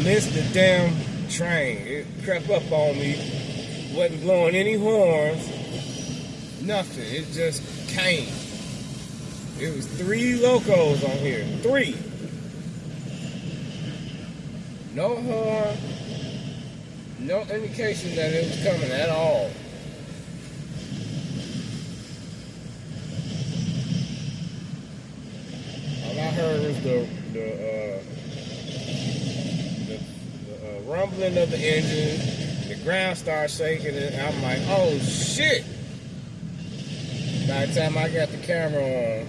missed the damn train. It crept up on me. Wasn't blowing any horns. Nothing. It just came. It was 3 locos on here. 3. No horn. No indication that it was coming at all. All I heard was the rumbling of the engine. The ground started shaking, and I'm like, oh shit! By the time I got the camera on,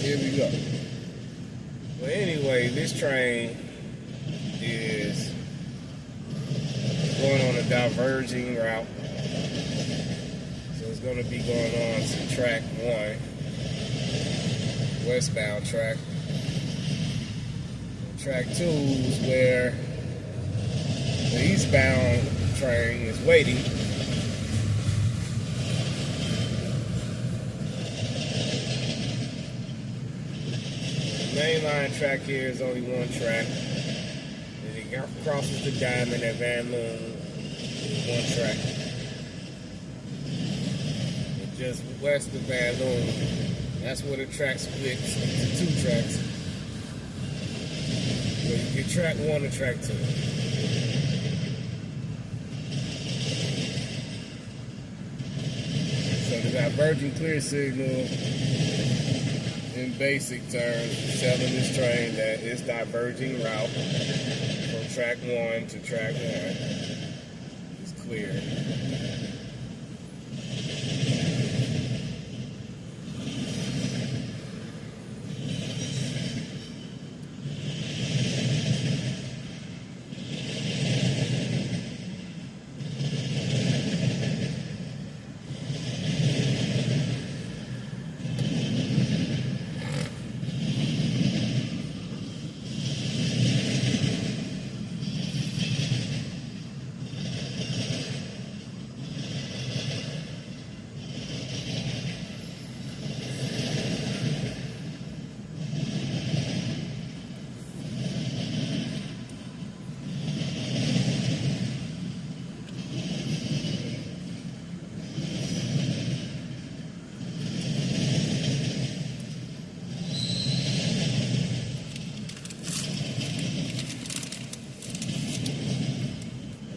here we go. Well, anyway, this train is going on a diverging route. So it's going to be going on to track 1, westbound track. And track 2 is where the eastbound train is waiting. The main line track here is only 1 track. Crosses the diamond at Van Loon, 1 track. And just west of Van Loon, that's where the track splits into 2 tracks. Where you get track 1 and track 2. So the diverging clear signal, in basic terms, is telling this train that it's diverging route from track 1 to track 1 is clear.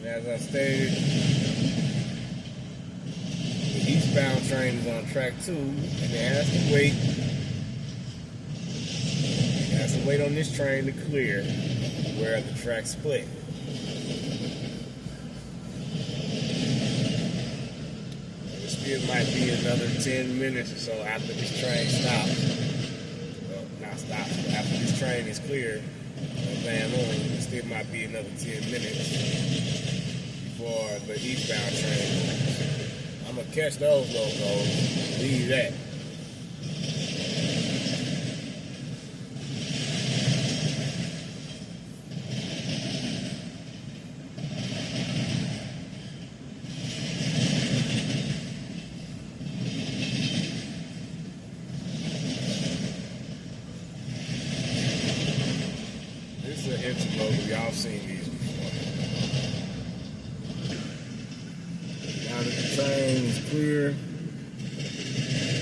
As I stated, the eastbound train is on track 2, and it has to wait. It has to wait on this train to clear where the track split. It still might be another 10 minutes or so after this train stops. Well, not stops, but after this train is cleared of Van Loon, it still might be another 10 minutes for the eastbound train. I'm gonna catch those locos. Leave that. This is an interloper. Y'all seen these before. Now that the train is clear,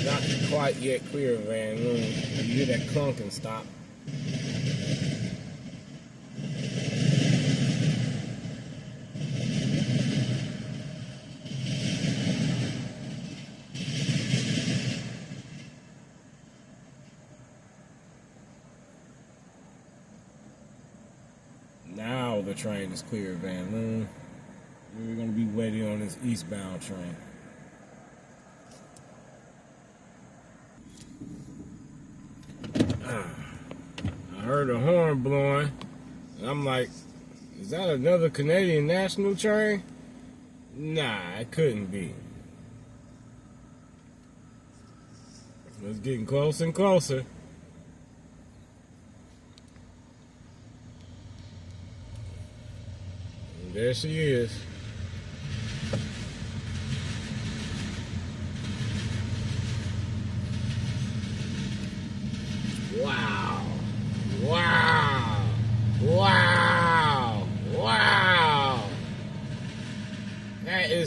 not quite yet clear of Van Loon, you hear that clunk and stop. Now the train is clear of Van Loon. We're going to be waiting on this eastbound train. I heard a horn blowing, and I'm like, is that another Canadian National train? Nah, it couldn't be. It's getting closer and closer. And there she is. Wow. Wow.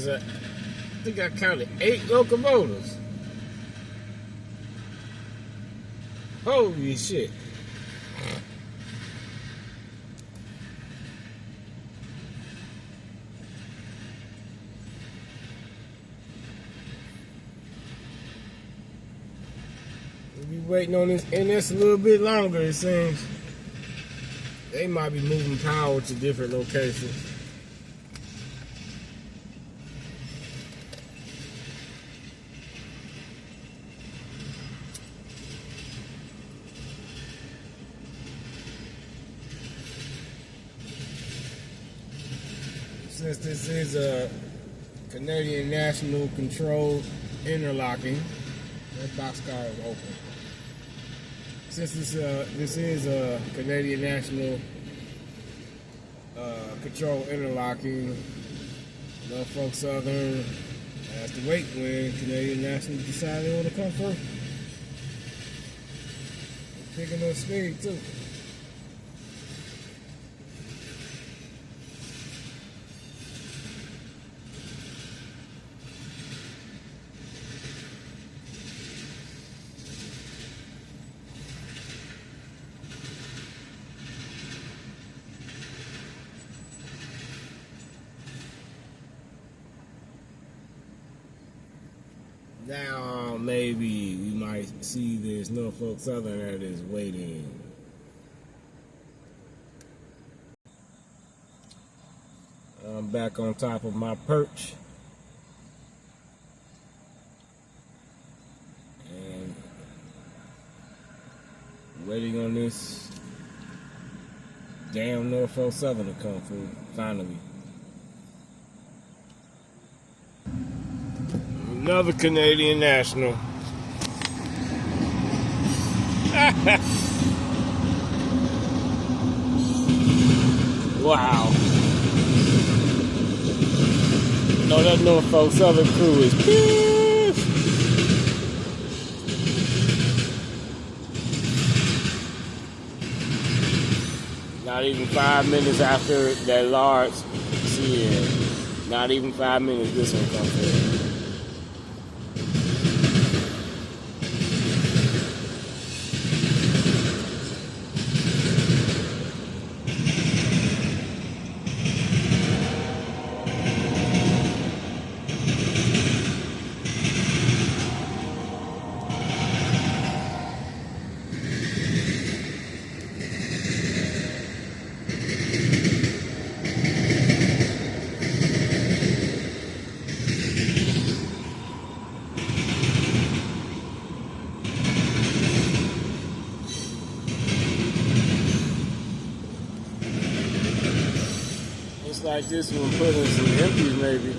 there's I think I counted 8 locomotives. Holy shit. We'll be waiting on this, and this a little bit longer, it seems. They might be moving power to different locations. Since this is a Canadian National controlled interlocking, that boxcar is open. Since this is a Canadian National controlled interlocking, Norfolk Southern has to wait when Canadian National decide they want to come first. Picking up speed too. Now maybe we might see this Norfolk Southern that is waiting. I'm back on top of my perch. And waiting on this damn Norfolk Southern to come through, finally. Another Canadian National. Wow. No, that Norfolk Southern crew is pissed. Not even 5 minutes after that large CN. Not even 5 minutes this one comes in. Like this one, put in some empties maybe.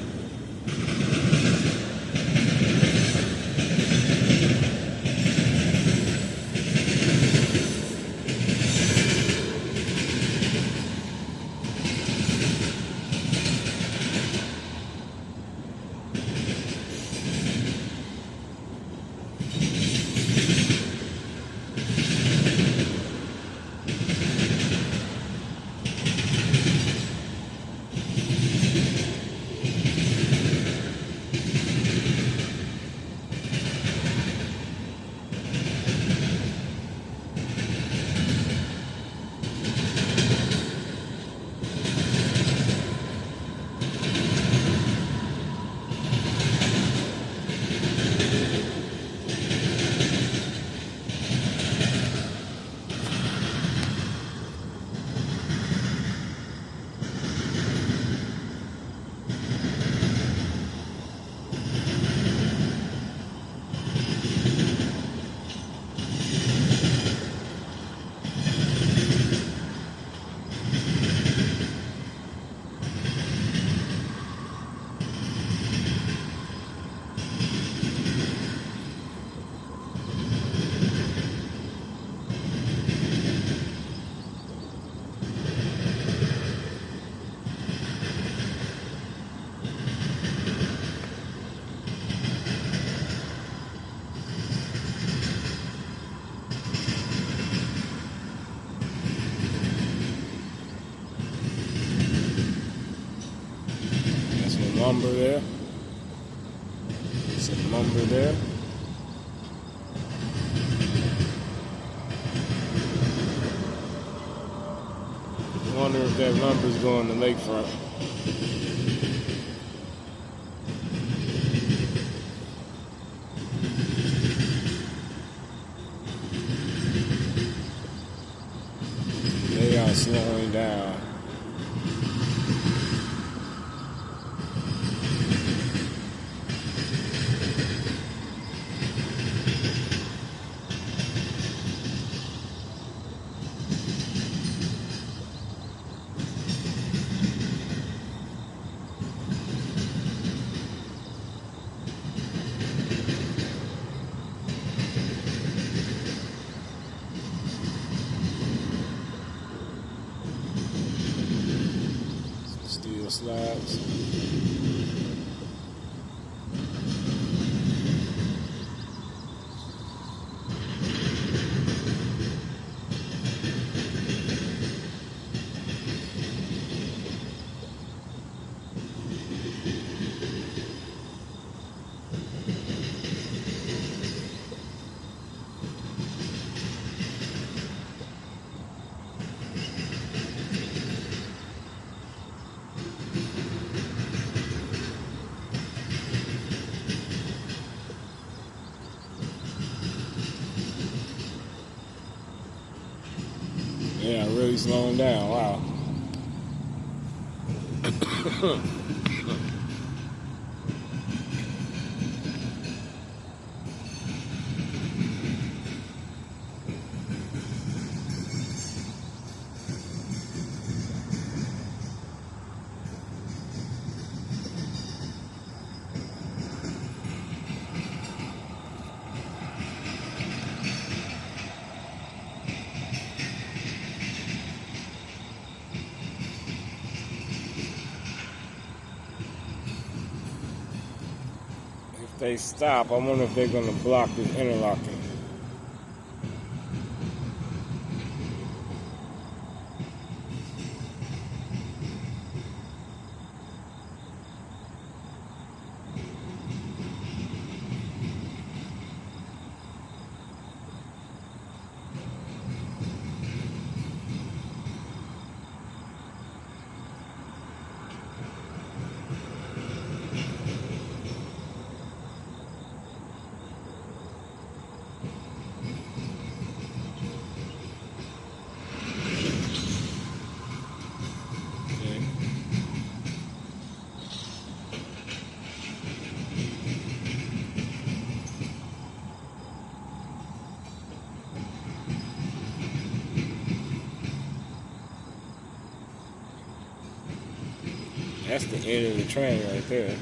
Lumber there. lumber there. I wonder if that lumber's going to lakefront. They are slowing down. Steel slabs. Yeah, really slowing down. Wow. If they stop, I wonder if they're going to block this interlocking. That's the end of the train right there.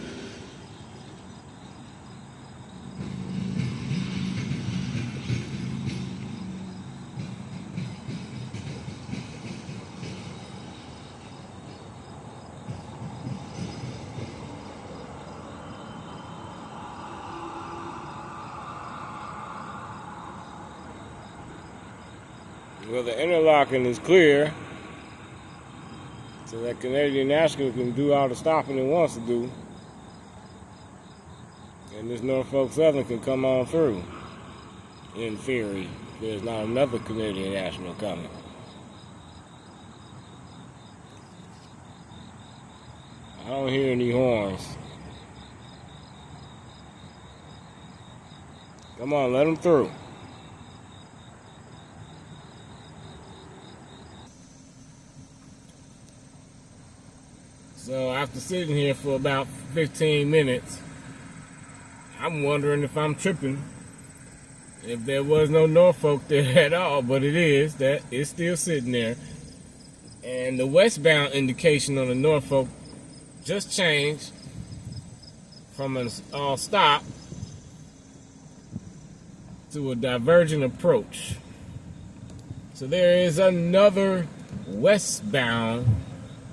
Well, the interlocking is clear, so that Canadian National can do all the stopping it wants to do, and this Norfolk Southern can come on through, in theory. There's not another Canadian National coming. I don't hear any horns. Come on, let them through. So after sitting here for about 15 minutes, I'm wondering if I'm tripping. If there was no Norfolk there at all, but it is, that it's still sitting there. And the westbound indication on the Norfolk just changed from an all stop to a divergent approach. So there is another westbound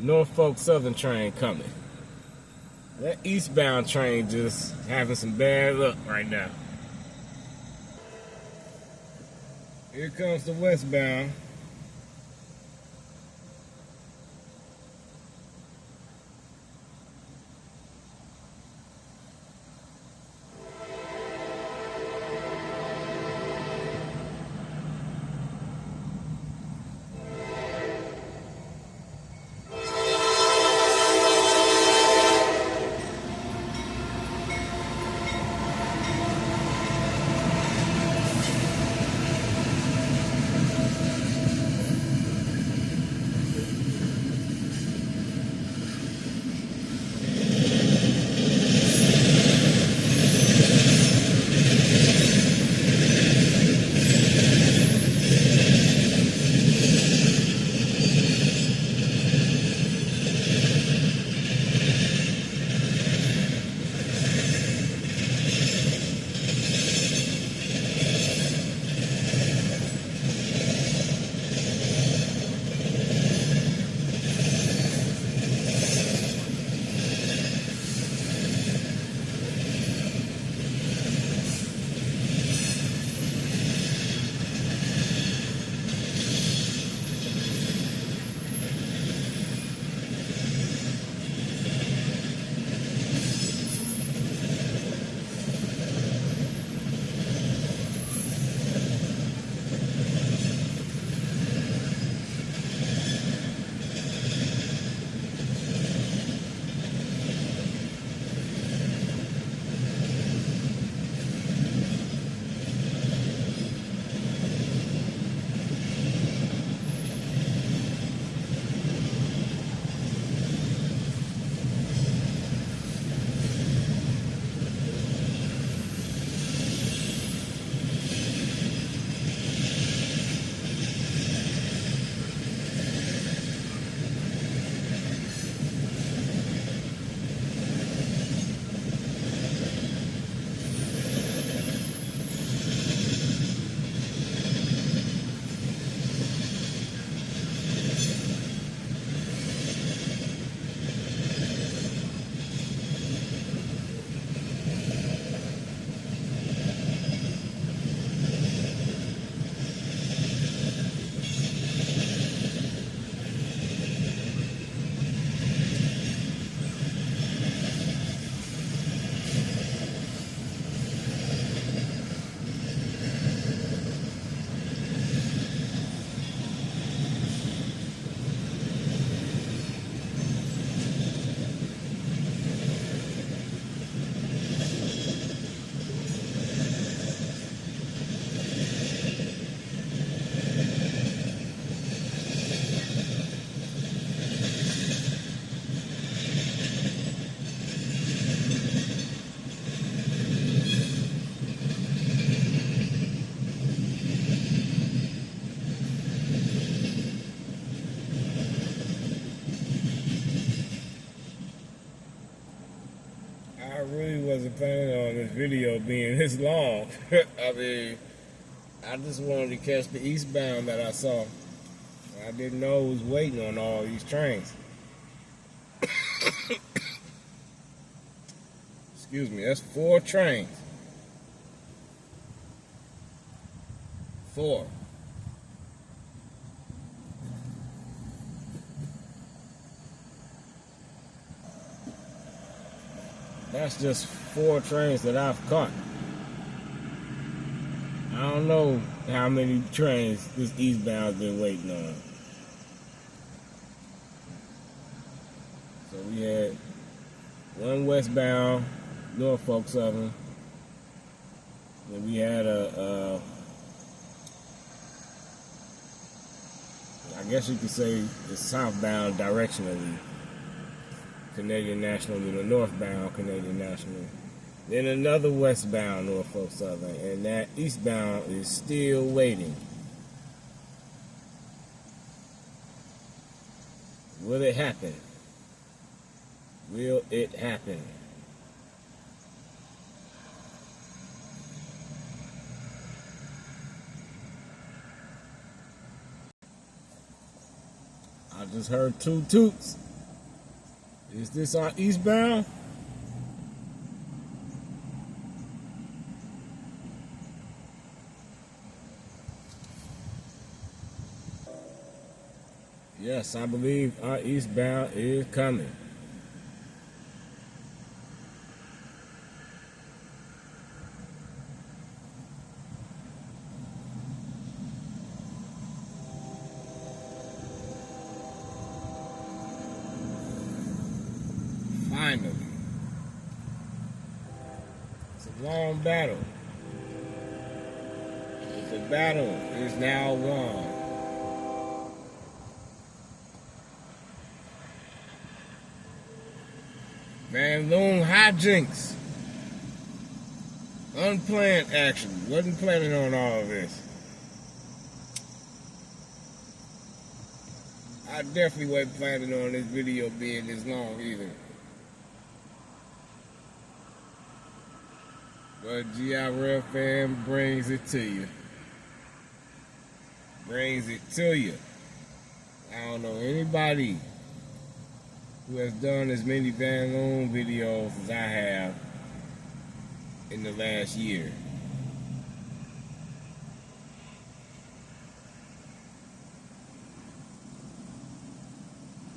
Norfolk Southern train coming. That eastbound train just having some bad luck right now. Here comes the westbound. planning on this video being this long. I mean, I just wanted to catch the eastbound that I saw. I didn't know it was waiting on all these trains. Excuse me, that's 4 trains. 4. That's just 4 trains that I've caught. I don't know how many trains this eastbound's been waiting on. So we had 1 westbound, Norfolk Southern. Then we had I guess you could say it's southbound directionally, Canadian National, and a northbound Canadian National. Then another westbound Norfolk Southern, and that eastbound is still waiting. Will it happen? Will it happen? I just heard 2 toots. Is this our eastbound? Yes, I believe our eastbound is coming. Finally. It's a long battle. The battle is now won. Man, Loon hijinks. Unplanned action. Wasn't planning on all of this. I definitely wasn't planning on this video being this long either. But GI Fam brings it to you. Brings it to you. I don't know anybody who has done as many Van Loon videos as I have in the last year.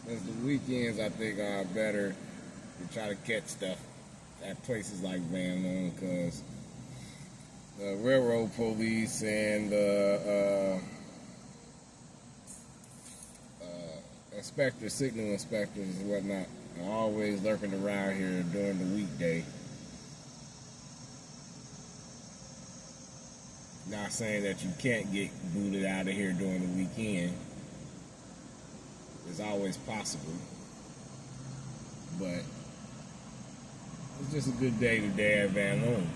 Because the weekends, I think, are better to try to catch stuff at places like Van Loon, because the railroad police and the inspectors, signal inspectors and whatnot, are always lurking around here during the weekday. Not saying that you can't get booted out of here during the weekend. It's always possible. But it's just a good day today at Van Loon.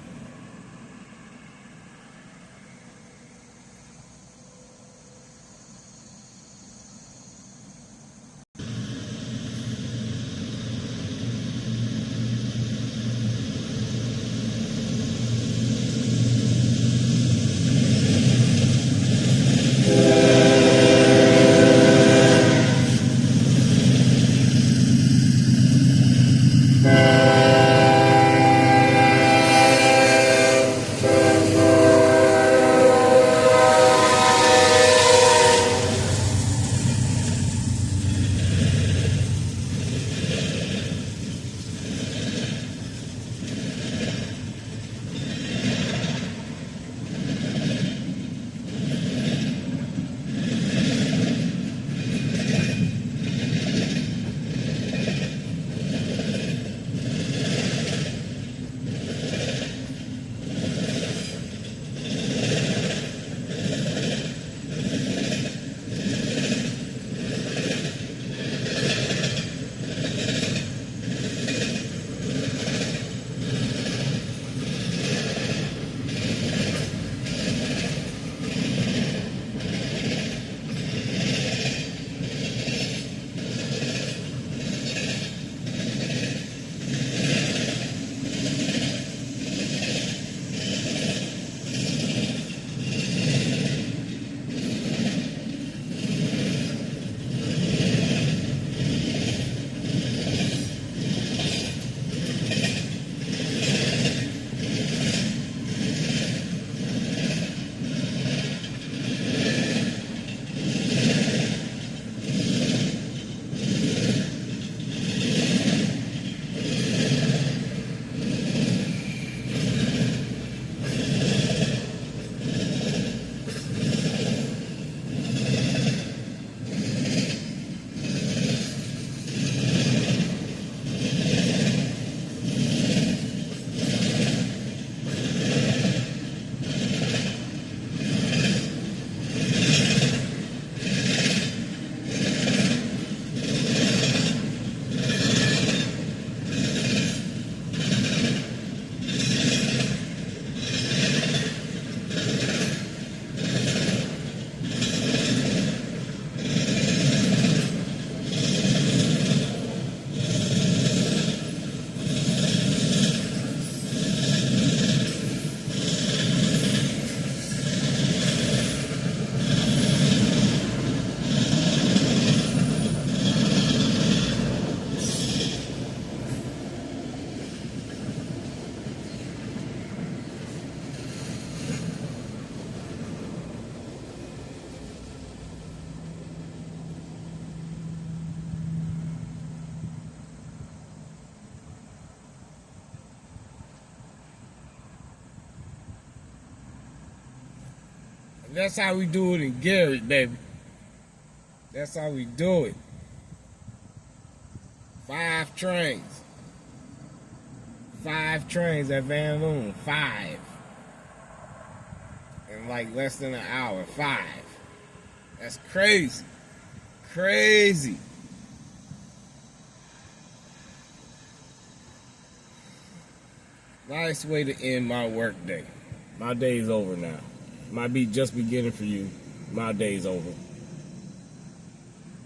That's how we do it in Garrett, baby. That's how we do it. 5 trains. 5 trains at Van Loon. 5. In like less than an hour. 5. That's crazy. Crazy. Nice way to end my work day. My day's over now. Might be just beginning for you. My day's over.